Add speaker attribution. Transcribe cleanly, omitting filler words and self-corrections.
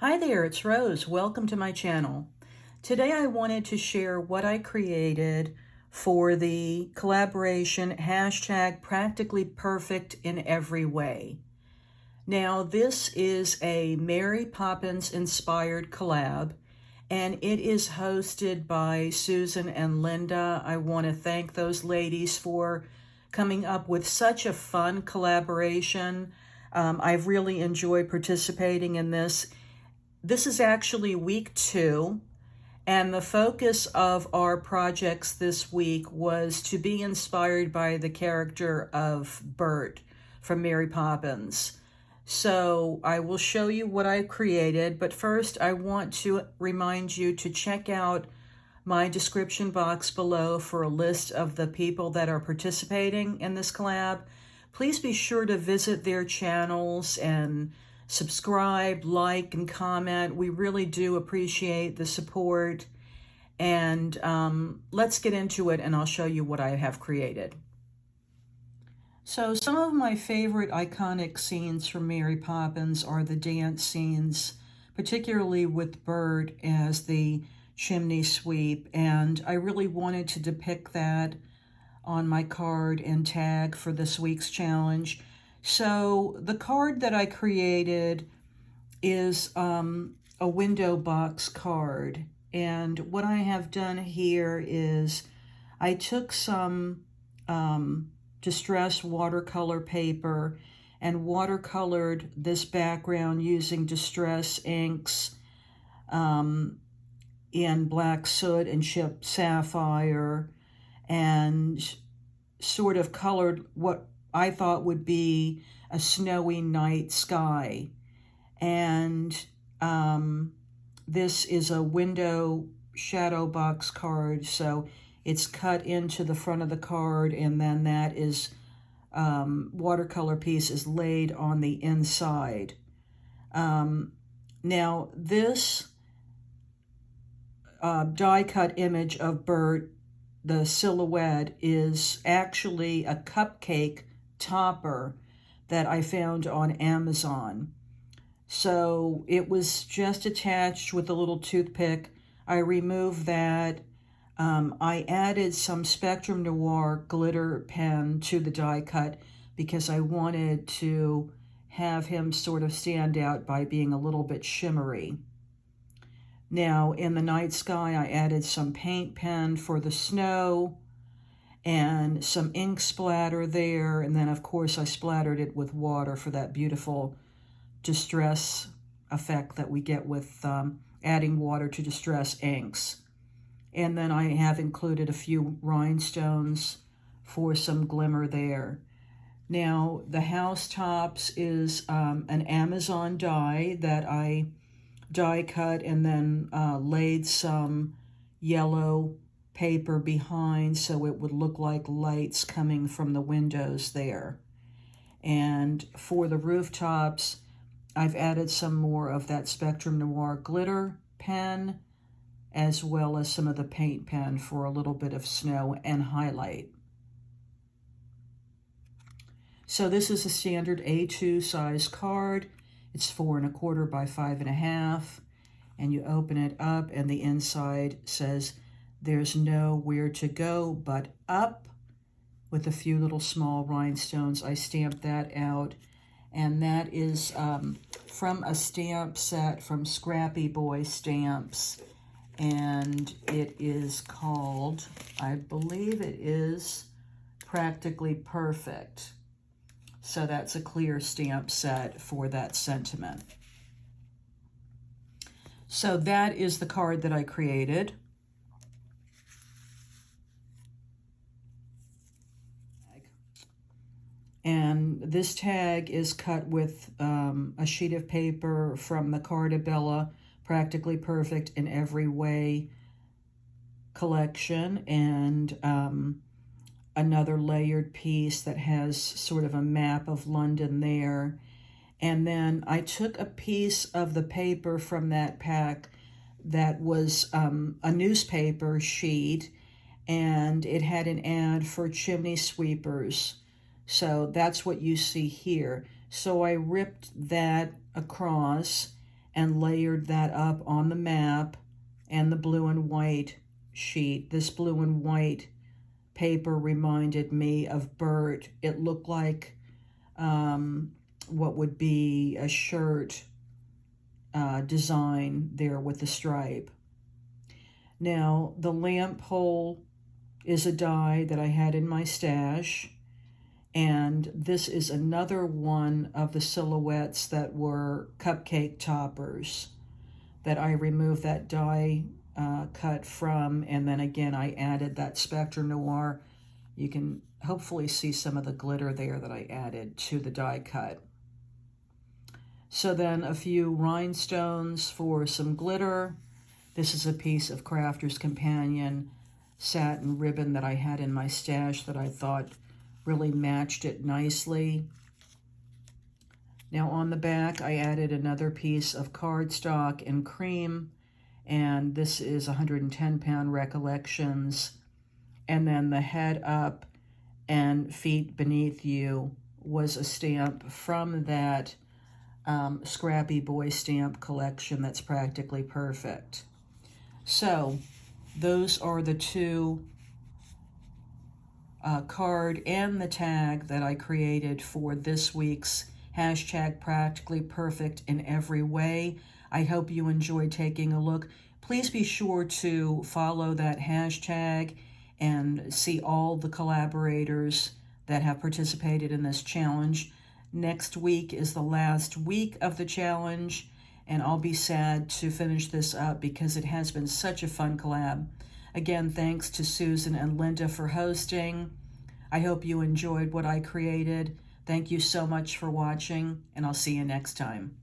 Speaker 1: Hi there, it's Rose. Welcome to my channel. Today I wanted to share what I created for the collaboration hashtag practically perfect in every way. Now this is a Mary Poppins inspired collab and it is hosted by Susan and Lynda. I want to thank those ladies for coming up with such a fun collaboration. I've really enjoyed participating in this. This is actually week 2, and the focus of our projects this week was to be inspired by the character of Bert from Mary Poppins. So I will show you what I created, but first I want to remind you to check out my description box below for a list of the people that are participating in this collab. Please be sure to visit their channels and subscribe, like, and comment. We really do appreciate the support. And let's get into it and I'll show you what I have created. So some of my favorite iconic scenes from Mary Poppins are the dance scenes, particularly with Bert as the chimney sweep. And I really wanted to depict that on my card and tag for this week's challenge. So the card that I created is a window box card. And what I have done here is I took some distress watercolor paper and watercolored this background using distress inks in black soot and chipped sapphire, and sort of colored what I thought would be a snowy night sky. And this is a window shadow box card, so it's cut into the front of the card, and then that is watercolor piece is laid on the inside. Now this die cut image of Bert, the silhouette, is actually a cupcake topper that I found on Amazon. So it was just attached with a little toothpick. I removed that. I added some Spectrum Noir glitter pen to the die cut because I wanted to have him sort of stand out by being a little bit shimmery. Now in the night sky, I added some paint pen for the snow and some ink splatter there. And then of course I splattered it with water for that beautiful distress effect that we get with adding water to distress inks. And then I have included a few rhinestones for some glimmer there. Now the housetops is an Amazon die that I die cut and then laid some yellow paper behind so it would look like lights coming from the windows there. And for the rooftops, I've added some more of that Spectrum Noir glitter pen as well as some of the paint pen for a little bit of snow and highlight. So this is a standard A2 size card. It's 4 1/4 by 5 1/2, and you open it up and the inside says there's nowhere to go but up, with a few little small rhinestones. I stamped that out, and that is from a stamp set from Scrappy Boy Stamps, and it is called, I believe it is Practically Perfect. So that's a clear stamp set for that sentiment. So that is the card that I created. And this tag is cut with a sheet of paper from the Cardabella Practically Perfect in Every Way collection, and another layered piece that has sort of a map of London there. And then I took a piece of the paper from that pack that was a newspaper sheet, and it had an ad for chimney sweepers. So that's what you see here. So I ripped that across and layered that up on the map and the blue and white sheet. This blue and white paper reminded me of Bert. It looked like what would be a shirt design there with the stripe. Now, the lamp hole is a die that I had in my stash, and this is another one of the silhouettes that were cupcake toppers that I removed that die cut from, and then again I added that Spectre Noir. You can hopefully see some of the glitter there that I added to the die cut. So then a few rhinestones for some glitter. This is a piece of Crafter's Companion satin ribbon that I had in my stash that I thought really matched it nicely. Now on the back, I added another piece of cardstock in cream, and this is 110-pound Recollections. And then the head up and feet beneath you was a stamp from that Scrappy Boy stamp collection that's practically perfect. So those are the two card and the tag that I created for this week's hashtag Practically Perfect in Every Way. I hope you enjoyed taking a look. Please be sure to follow that hashtag and see all the collaborators that have participated in this challenge. Next week is the last week of the challenge, and I'll be sad to finish this up because it has been such a fun collab. Again, thanks to Susan and Lynda for hosting. I hope you enjoyed what I created. Thank you so much for watching, and I'll see you next time.